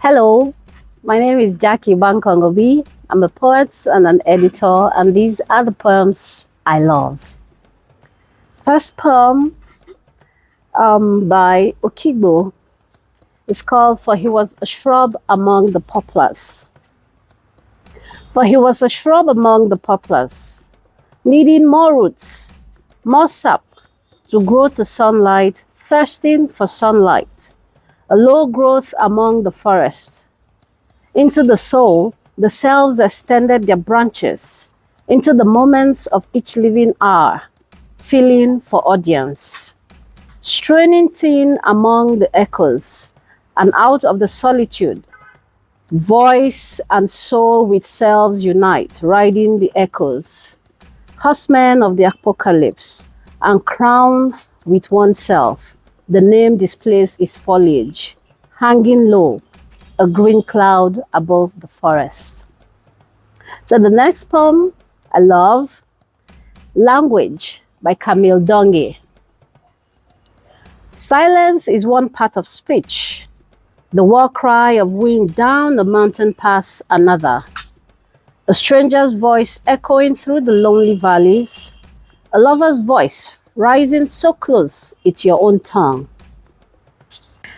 Hello, my name is Jakky Bankong-Obi. I'm a poet and an editor, and these are the poems I love. First poem by Okigbo is called For He Was a Shrub Among the Poplars. For he was a shrub among the poplars, needing more roots, more sap to grow to sunlight, thirsting for sunlight, a low growth among the forest. Into the soul, the selves extended their branches, into the moments of each living hour, feeling for audience. Straining thin among the echoes, and out of the solitude, voice and soul with selves unite, riding the echoes. Horsemen of the apocalypse, and crowned with oneself, the name displays its foliage, hanging low, a green cloud above the forest. So the next poem I love, Language by Camille Dungy. Silence is one part of speech, the war cry of wind down the mountain pass another, a stranger's voice echoing through the lonely valleys, a lover's voice rising so close it's your own tongue.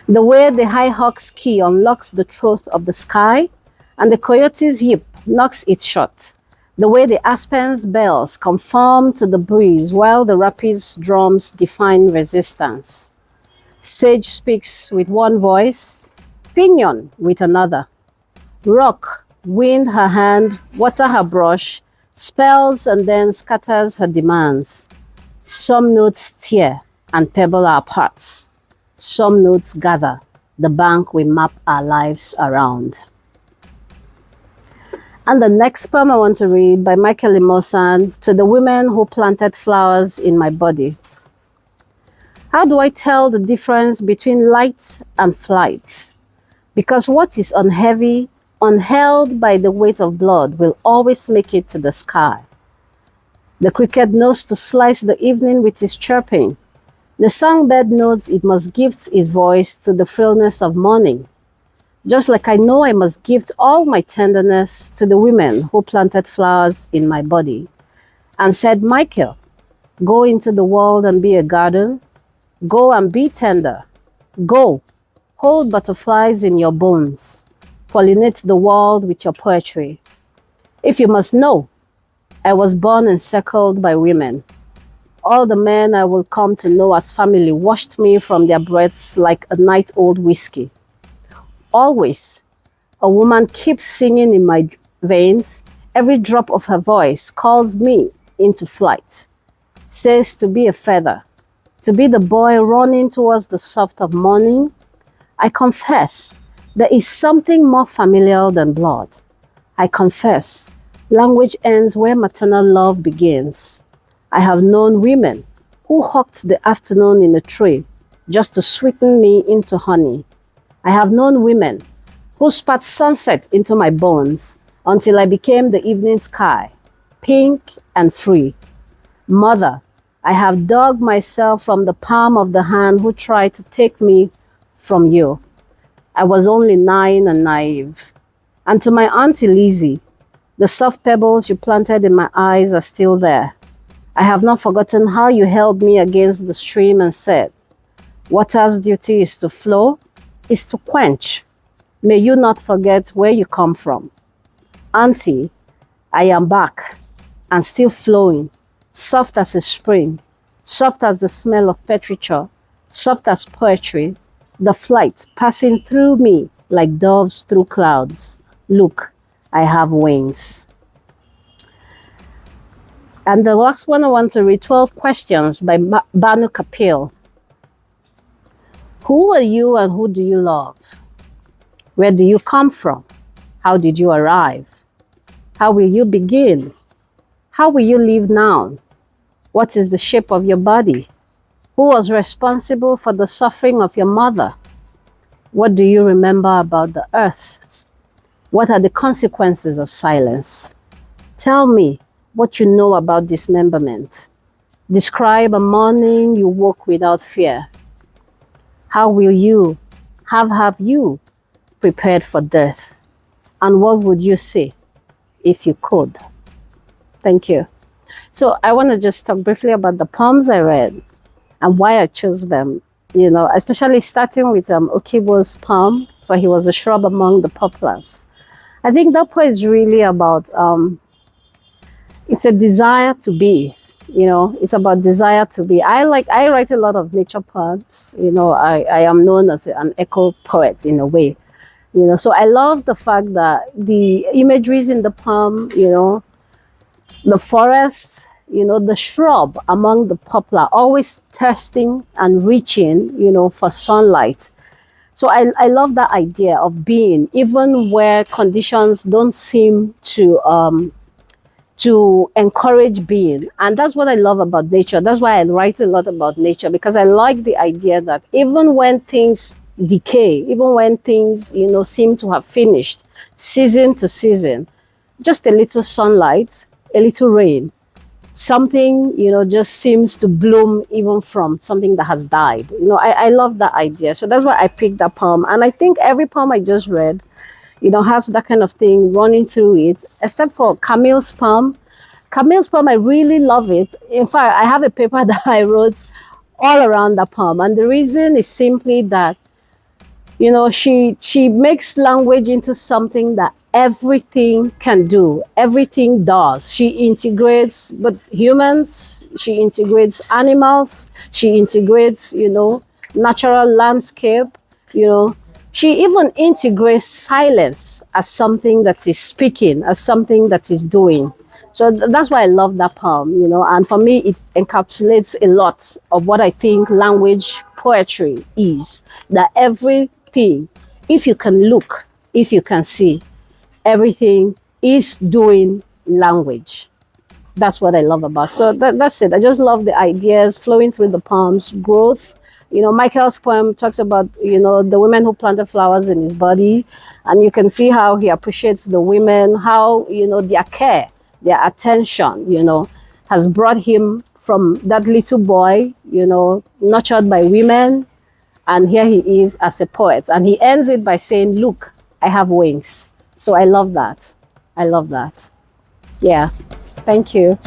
The way the high hawk's key unlocks the throat of the sky, and the coyote's yip knocks it shut. The way the aspen's bells conform to the breeze, while the rapid's drums define resistance. Sage speaks with one voice, Pinion with another. Rock, wind her hand, water her brush, spells and then scatters her demands. Some notes tear and pebble our parts. Some notes gather, the bank we map our lives around. And the next poem I want to read by Imossan, To the Women Who Planted Flowers in My Body. How do I tell the difference between light and flight? Because what is unheavy, unheld by the weight of blood, will always make it to the sky. The cricket knows to slice the evening with his chirping. The songbird knows it must gift its voice to the frailness of morning. Just like I know I must gift all my tenderness to the women who planted flowers in my body. And said, Michael, go into the world and be a garden. Go and be tender. Go. Hold butterflies in your bones. Pollinate the world with your poetry. If you must know, I was born encircled by women. All the men I will come to know as family washed me from their breaths like a night-old whiskey. Always, a woman keeps singing in my veins. Every drop of her voice calls me into flight. Says to be a feather, to be the boy running towards the soft of morning. I confess, there is something more familiar than blood. I confess, language ends where maternal love begins. I have known women who hawked the afternoon in a tree just to sweeten me into honey. I have known women who spat sunset into my bones until I became the evening sky, pink and free. Mother, I have dug myself from the palm of the hand who tried to take me from you. I was only 9 and naive. And to my Auntie Lizzie, the soft pebbles you planted in my eyes are still there. I have not forgotten how you held me against the stream and said, water's duty is to flow, is to quench. May you not forget where you come from. Auntie, I am back and still flowing, soft as a spring, soft as the smell of petrichor, soft as poetry, the flight passing through me like doves through clouds. Look, I have wings. And the last one I want to read, 12 Questions by Bhanu Kapil. Who are you and who do you love? Where do you come from? How did you arrive? How will you begin? How will you live now? What is the shape of your body? Who was responsible for the suffering of your mother? What do you remember about the earth? What are the consequences of silence? Tell me what you know about dismemberment. Describe a morning you woke without fear. How will you, have you prepared for death? And what would you say if you could? Thank you. So I want to just talk briefly about the poems I read and why I chose them, you know, especially starting with Okigbo's poem, for he was a shrub among the poplars. I think that poem is really about, it's a desire to be, you know, it's about desire to be. I write a lot of nature poems, you know, I am known as an echo poet in a way, you know, so I love the fact that the imageries in the poem, you know, the forest, you know, the shrub among the poplar, always thirsting and reaching, you know, for sunlight. So I love that idea of being, even where conditions don't seem to encourage being. And that's what I love about nature. That's why I write a lot about nature, because I like the idea that even when things decay, even when things, you know, seem to have finished, season to season, just a little sunlight, a little rain, something, you know, just seems to bloom even from something that has died. You know, I love that idea. So that's why I picked that poem. And I think every poem I just read, you know, has that kind of thing running through it, except for Camille's poem. Camille's poem, I really love it. In fact, I have a paper that I wrote all around that poem. And the reason is simply that, you know, she makes language into something that everything can do, everything does. She integrates but humans, she integrates animals, she integrates, you know, natural landscape, you know. She even integrates silence as something that is speaking, as something that is doing. So that's why I love that poem, you know, and for me, it encapsulates a lot of what I think language poetry is. That everything, if you can look, if you can see, everything is doing language. That's what I love about. So that's it. I just love the ideas flowing through the poems, growth. You know, Michael's poem talks about, you know, the women who planted flowers in his body. And you can see how he appreciates the women, how, you know, their care, their attention, you know, has brought him from that little boy, you know, nurtured by women. And here he is as a poet. And he ends it by saying, look, I have wings. So I love that. I love that. Yeah. Thank you.